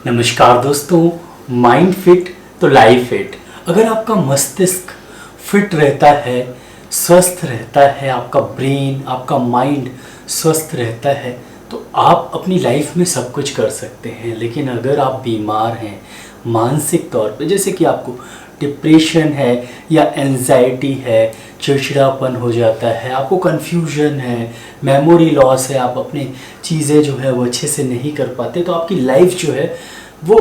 नमस्कार दोस्तों, mind fit तो लाइफ फिट। अगर आपका मस्तिष्क फिट रहता है, स्वस्थ रहता है, आपका ब्रेन, आपका माइंड स्वस्थ रहता है तो आप अपनी लाइफ में सब कुछ कर सकते हैं। लेकिन अगर आप बीमार हैं मानसिक तौर पे, जैसे कि आपको डिप्रेशन है या एंजाइटी है, चिड़चिड़ापन हो जाता है, आपको कन्फ्यूजन है, मेमोरी लॉस है, आप अपनी चीज़ें जो है वो अच्छे से नहीं कर पाते, तो आपकी लाइफ जो है वो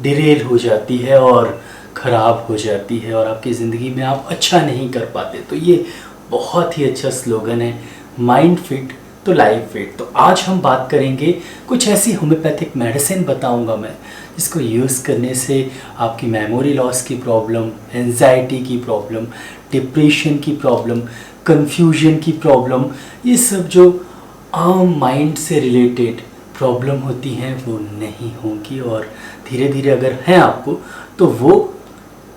डिरेल हो जाती है और ख़राब हो जाती है और आपकी ज़िंदगी में आप अच्छा नहीं कर पाते। तो ये बहुत ही अच्छा स्लोगन है, माइंड फिट तो लाइफ फिट। तो आज हम बात करेंगे कुछ ऐसी होम्योपैथिक मेडिसिन बताऊंगा मैं, जिसको यूज़ करने से आपकी मेमोरी लॉस की प्रॉब्लम, एंजाइटी की प्रॉब्लम, डिप्रेशन की प्रॉब्लम, कन्फ्यूजन की प्रॉब्लम, ये सब जो आम माइंड से रिलेटेड प्रॉब्लम होती हैं वो नहीं होंगी और धीरे धीरे अगर हैं आपको तो वो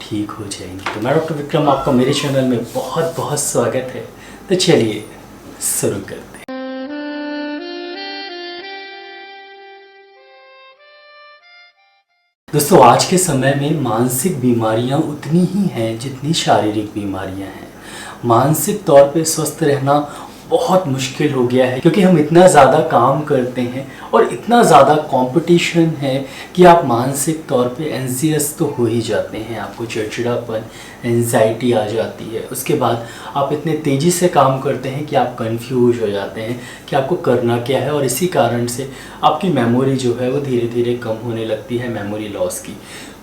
ठीक हो जाएंगी। तो मैं डॉक्टर विक्रम, आपका मेरे चैनल में बहुत बहुत स्वागत है। तो चलिए शुरू करते हैं। दोस्तों, आज के समय में मानसिक बीमारियां उतनी ही हैं जितनी शारीरिक बीमारियां हैं। मानसिक तौर पे स्वस्थ रहना बहुत मुश्किल हो गया है क्योंकि हम इतना ज़्यादा काम करते हैं और इतना ज़्यादा कंपटीशन है कि आप मानसिक तौर पे एंजियस तो हो ही जाते हैं। आपको चिड़चिड़ापन, एंजाइटी आ जाती है। उसके बाद आप इतने तेज़ी से काम करते हैं कि आप कंफ्यूज हो जाते हैं कि आपको करना क्या है और इसी कारण से आपकी मेमोरी जो है वो धीरे धीरे कम होने लगती है। मेमोरी लॉस की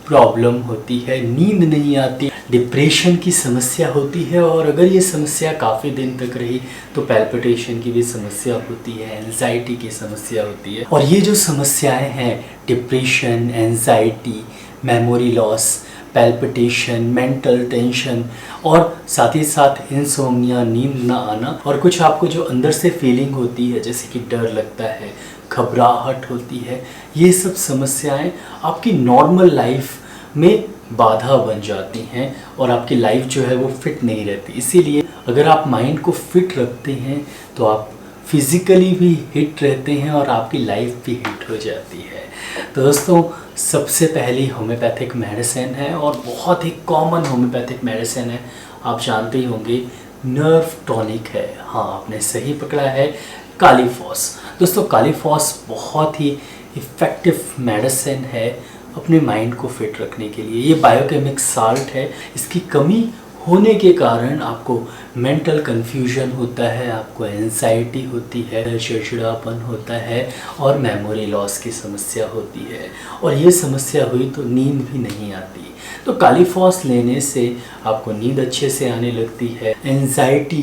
प्रॉब्लम होती है, नींद नहीं आती, डिप्रेशन की समस्या होती है और अगर ये समस्या काफ़ी दिन तक रही तो पैल्पिटेशन की भी समस्या होती है, एंजाइटी की समस्या होती है। और ये जो समस्याएं हैं, depression, anxiety, memory loss, palpitation, mental tension और साथ ही साथ इंसोम्निया, नींद ना आना और कुछ आपको जो अंदर से फीलिंग होती है जैसे कि डर लगता है, घबराहट होती है, ये सब समस्याएं आपकी नॉर्मल लाइफ में बाधा बन जाती हैं और आपकी लाइफ जो है वो फिट नहीं रहती। इसीलिए अगर आप माइंड को फिट रखते हैं तो आप फिज़िकली भी हिट रहते हैं और आपकी लाइफ भी हिट हो जाती है। तो दोस्तों, सबसे पहली होम्योपैथिक मेडिसिन है और बहुत ही कॉमन होम्योपैथिक मेडिसिन है, आप जानते ही होंगे, नर्व टॉनिक है। हाँ, आपने सही पकड़ा है, कालीफॉस। दोस्तों, कालीफॉस बहुत ही इफ़ेक्टिव मेडिसिन है अपने माइंड को फिट रखने के लिए। ये बायोकेमिक साल्ट है, इसकी कमी होने के कारण आपको मेंटल कन्फ्यूजन होता है, आपको एंजाइटी होती है, चिड़चिड़ापन होता है और मेमोरी लॉस की समस्या होती है और ये समस्या हुई तो नींद भी नहीं आती। तो कालीफॉस लेने से आपको नींद अच्छे से आने लगती है, एंजाइटी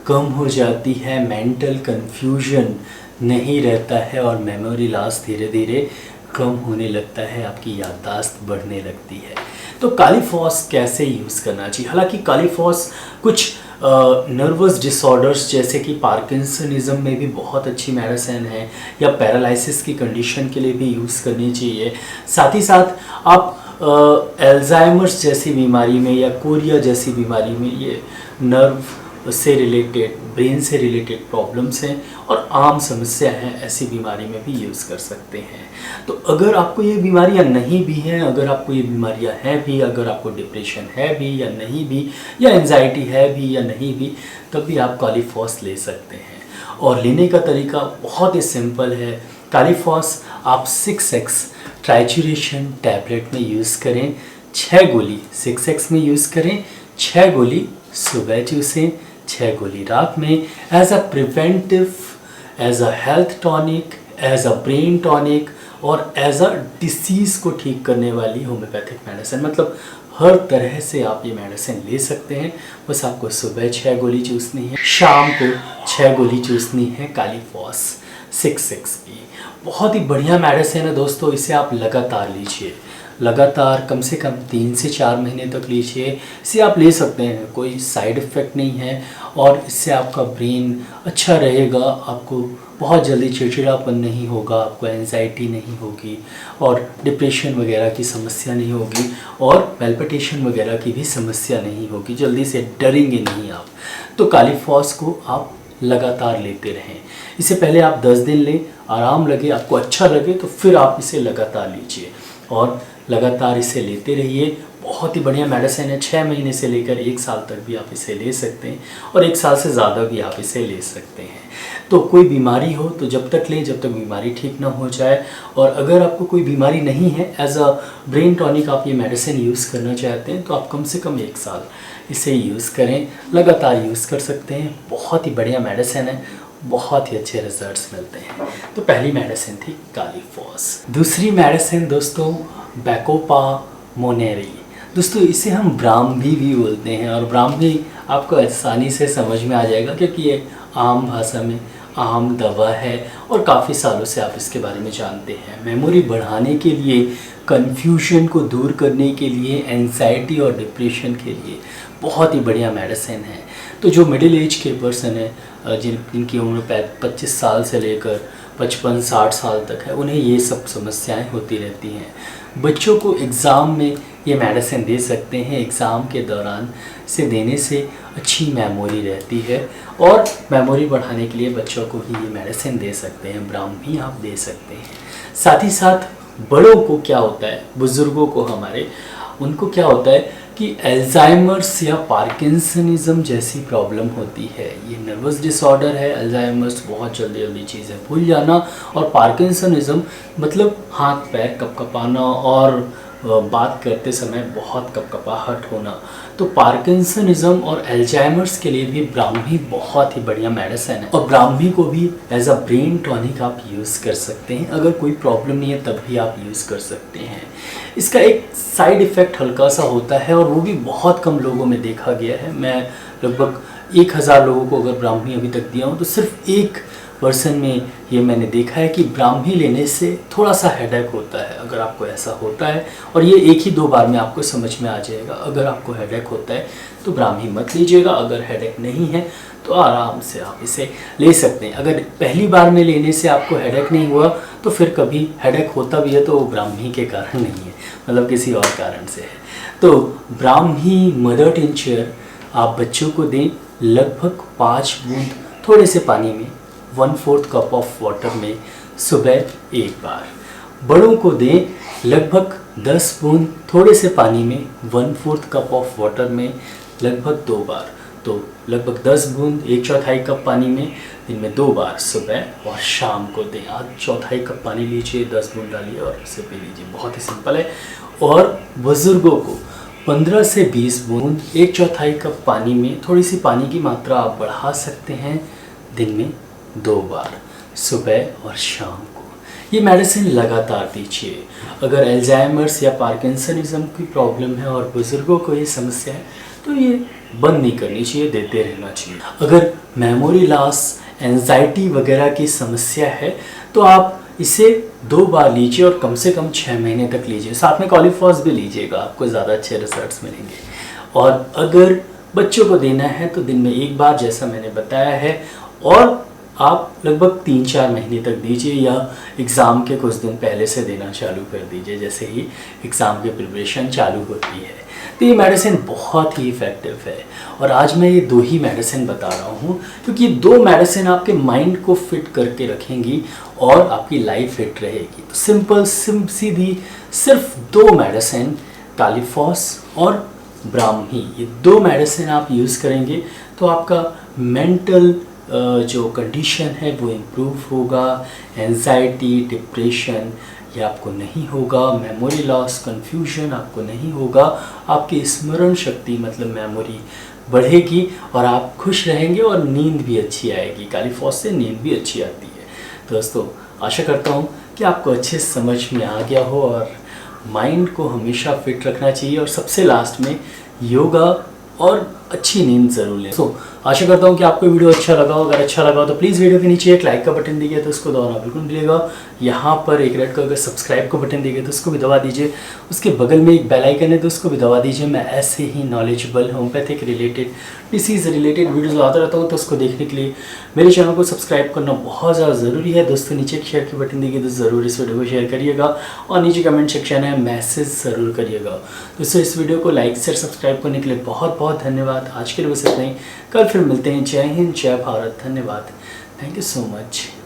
कम हो जाती है, मेंटल कन्फ्यूजन नहीं रहता है और मेमोरी लॉस धीरे धीरे कम होने लगता है, आपकी याददाश्त बढ़ने लगती है। तो कालीफॉस कैसे यूज़ करना चाहिए? हालांकि कालीफॉस कुछ नर्वस डिसऑर्डर्स जैसे कि पार्किंसनिज्म में भी बहुत अच्छी मेडिसिन है या पैरालिसिस की कंडीशन के लिए भी यूज़ करनी चाहिए। साथ ही साथ आप एल्जाइमर्स जैसी बीमारी में या कोरिया जैसी बीमारी में ये नर्व से रिलेटेड, ब्रेन से रिलेटेड प्रॉब्लम्स हैं और आम समस्या हैं, ऐसी बीमारी में भी यूज़ कर सकते हैं। तो अगर आपको ये बीमारियां नहीं भी हैं, अगर आपको ये बीमारियां हैं भी, अगर आपको डिप्रेशन है भी या नहीं भी, या एंजाइटी है भी या नहीं भी, तब भी आप कालीफॉस ले सकते हैं। और लेने का तरीका बहुत ही सिंपल है। कालीफॉस आप 6x ट्राइचुरेशन टैबलेट में यूज़ करें, 6 गोली 6x में यूज़ करें, 6 गोली सुबह चूसें, 6 गोली रात में, as a preventive, as a health tonic, as a brain tonic और एज अ डिसीज़ को ठीक करने वाली होम्योपैथिक मेडिसिन। मतलब हर तरह से आप ये मेडिसिन ले सकते हैं। बस आपको सुबह 6 गोली चूसनी है, शाम को 6 गोली चूसनी है। कालीफॉस 6x की बहुत ही बढ़िया मेडिसिन है दोस्तों, इसे आप लगातार लीजिए, लगातार कम से कम 3 से 4 महीने तक लीजिए। इसे आप ले सकते हैं, कोई साइड इफ़ेक्ट नहीं है और इससे आपका ब्रेन अच्छा रहेगा, आपको बहुत जल्दी चिड़चिड़ापन नहीं होगा, आपको एंजाइटी नहीं होगी और डिप्रेशन वगैरह की समस्या नहीं होगी और पैल्पिटेशन वगैरह की भी समस्या नहीं होगी, जल्दी से डरेंगे नहीं आप। तो कालीफॉस को आप लगातार लेते रहें। इससे पहले आप 10 दिन लें, आराम लगे, आपको अच्छा लगे तो फिर आप इसे लगातार लीजिए और लगातार इसे लेते रहिए। बहुत ही बढ़िया मेडिसिन है। 6 महीने से लेकर 1 साल तक भी आप इसे ले सकते हैं और 1 साल से ज़्यादा भी आप इसे ले सकते हैं। तो कोई बीमारी हो तो जब तक लें जब तक बीमारी ठीक ना हो जाए, और अगर आपको कोई बीमारी नहीं है, एज अ ब्रेन टॉनिक आप ये मेडिसिन यूज़ करना चाहते हैं तो आप कम से कम 1 साल इसे यूज़ करें, लगातार यूज़ कर सकते हैं। बहुत ही बढ़िया मेडिसिन है, बहुत ही अच्छे रिजल्ट्स मिलते हैं। तो पहली मेडिसिन थी कालीफॉस। दूसरी मेडिसिन दोस्तों बैकोपा मोनेरी। दोस्तों इसे हम ब्राह्मी भी बोलते हैं, और ब्राह्मी आपको आसानी से समझ में आ जाएगा क्योंकि ये आम भाषा में आम दवा है और काफ़ी सालों से आप इसके बारे में जानते हैं। मेमोरी बढ़ाने के लिए, कन्फ्यूजन को दूर करने के लिए, एंजाइटी और डिप्रेशन के लिए बहुत ही बढ़िया मेडिसिन है। तो जो मिडिल एज के पर्सन है, जिनकी उम्र 25 साल से लेकर 55-60 साल तक है, उन्हें ये सब समस्याएं होती रहती हैं। बच्चों को एग्ज़ाम में ये मेडिसिन दे सकते हैं। एग्ज़ाम के दौरान इसे देने से अच्छी मेमोरी रहती है, और मेमोरी बढ़ाने के लिए बच्चों को भी ये मेडिसिन दे सकते हैं। ब्राह्मी आप दे सकते हैं। साथ ही साथ बड़ों को क्या होता है, बुज़ुर्गों को हमारे, उनको क्या होता है कि अल्जाइमर्स या पार्किंसनिज्म जैसी प्रॉब्लम होती है। ये नर्वस डिसऑर्डर है। अल्जाइमर्स बहुत जल्दी जल्दी चीज़ें भूल जाना, और पार्किंसनिज्म मतलब हाथ पैर कपकपाना और बात करते समय बहुत कपकपाहट होना। तो पार्किंसनिज्म और अल्जाइमर्स के लिए भी ब्राह्मी बहुत ही बढ़िया मेडिसिन है, और ब्राह्मी को भी एज अ ब्रेन टॉनिक आप यूज़ कर सकते हैं। अगर कोई प्रॉब्लम नहीं है तब भी आप यूज़ कर सकते हैं। इसका एक साइड इफ़ेक्ट हल्का सा होता है, और वो भी बहुत कम लोगों में देखा गया है। मैं लगभग 1000 लोगों को अगर ब्राह्मी अभी तक दिया हूँ तो सिर्फ 1% में ये मैंने देखा है कि ब्राह्मी लेने से थोड़ा सा हेडेक होता है। अगर आपको ऐसा होता है, और ये 1 ही 2 बार में आपको समझ में आ जाएगा, अगर आपको हेडेक होता है तो ब्राह्मी मत लीजिएगा। अगर हेडेक नहीं है तो आराम से आप इसे ले सकते हैं। अगर पहली बार में लेने से आपको हेडेक नहीं हुआ तो फिर कभी हेडेक होता भी है तो वो ब्राह्मी के कारण नहीं है, मतलब किसी और कारण से है। तो ब्राह्मी मदर टिंचर आप बच्चों को दें, लगभग 5 बूंद थोड़े से पानी में 1/4 कप ऑफ वाटर में सुबह 1 बार। बड़ों को दें लगभग 10 बूंद थोड़े से पानी में 1/4 कप ऑफ वाटर में लगभग 2 बार। तो लगभग 10 बूंद 1/4 कप पानी में दिन में 2 बार, सुबह और शाम को दें। आज 1/4 कप पानी लीजिए, 10 बूंद डालिए और इसे पी लीजिए। बहुत ही सिंपल है। और बुज़ुर्गों को 15 से 20 बूंद 1/4 कप पानी में, थोड़ी सी पानी की मात्रा आप बढ़ा सकते हैं, दिन में 2 बार, सुबह और शाम को। ये मेडिसिन लगातार दीजिए। अगर अल्जाइमर्स या पार्किंसनिज्म की प्रॉब्लम है और बुज़ुर्गों को ये समस्या है तो ये बंद नहीं करनी चाहिए, देते रहना चाहिए। अगर मेमोरी लॉस, एंजाइटी वगैरह की समस्या है तो आप इसे 2 बार लीजिए और कम से कम 6 महीने तक लीजिए। साथ में कॉलीफॉस भी लीजिएगा, आपको ज़्यादा अच्छे रिजल्ट्स मिलेंगे। और अगर बच्चों को देना है तो दिन में 1 बार, जैसा मैंने बताया है, और आप लगभग 3-4 महीने तक दीजिए, या एग्ज़ाम के कुछ दिन पहले से देना चालू कर दीजिए जैसे ही एग्ज़ाम की प्रिपरेशन चालू होती है। तो ये मेडिसिन बहुत ही इफ़ेक्टिव है, और आज मैं ये 2 ही मेडिसिन बता रहा हूँ क्योंकि ये 2 मेडिसिन आपके माइंड को फिट करके रखेंगी और आपकी लाइफ फिट रहेगी। तो सिंपल सीधी सिर्फ 2 मेडिसिन, कालीफॉस और ब्राह्मी, ये 2 मेडिसिन आप यूज़ करेंगे तो आपका मेंटल जो कंडीशन है वो इम्प्रूव होगा। एंजाइटी, डिप्रेशन ये आपको नहीं होगा। मेमोरी लॉस, कन्फ्यूजन आपको नहीं होगा। आपकी स्मरण शक्ति मतलब मेमोरी बढ़ेगी और आप खुश रहेंगे और नींद भी अच्छी आएगी। कालीफॉस से नींद भी अच्छी आती है। दोस्तों आशा करता हूँ कि आपको अच्छे समझ में आ गया हो, और माइंड को हमेशा फिट रखना चाहिए, और सबसे लास्ट में योगा और अच्छी नींद ज़रूर लें। तो आशा करता हूँ कि आपको वीडियो अच्छा लगा हो। अगर अच्छा लगा हो तो प्लीज़ वीडियो के नीचे एक लाइक का बटन दीजिए, तो उसको दबाना बिल्कुल भूलिएगा। यहाँ पर एक रेड कलर का सब्सक्राइब का बटन दीजिए तो उसको भी दबा दीजिए। उसके बगल में एक बेल आइकन है तो उसको भी दबा दीजिए। मैं ऐसे ही knowledgeable homeopathic related, disease related videos लाता रहता हूँ, तो उसको देखने के लिए मेरे चैनल को सब्सक्राइब करना बहुत ज़्यादा ज़रूरी है। दोस्तों नीचे एक शेयर की बटन दीजिए तो ज़रूर इस वीडियो को शेयर करिएगा, और नीचे कमेंट सेक्शन है, मैसेज ज़रूर करिएगा। दोस्तों इस वीडियो को लाइक शेयर सब्सक्राइब करने के लिए बहुत बहुत धन्यवाद। धन्यवाद। आज के लिए बस इतना ही, कल फिर मिलते हैं। जय हिंद, जय भारत, धन्यवाद। Thank you so much.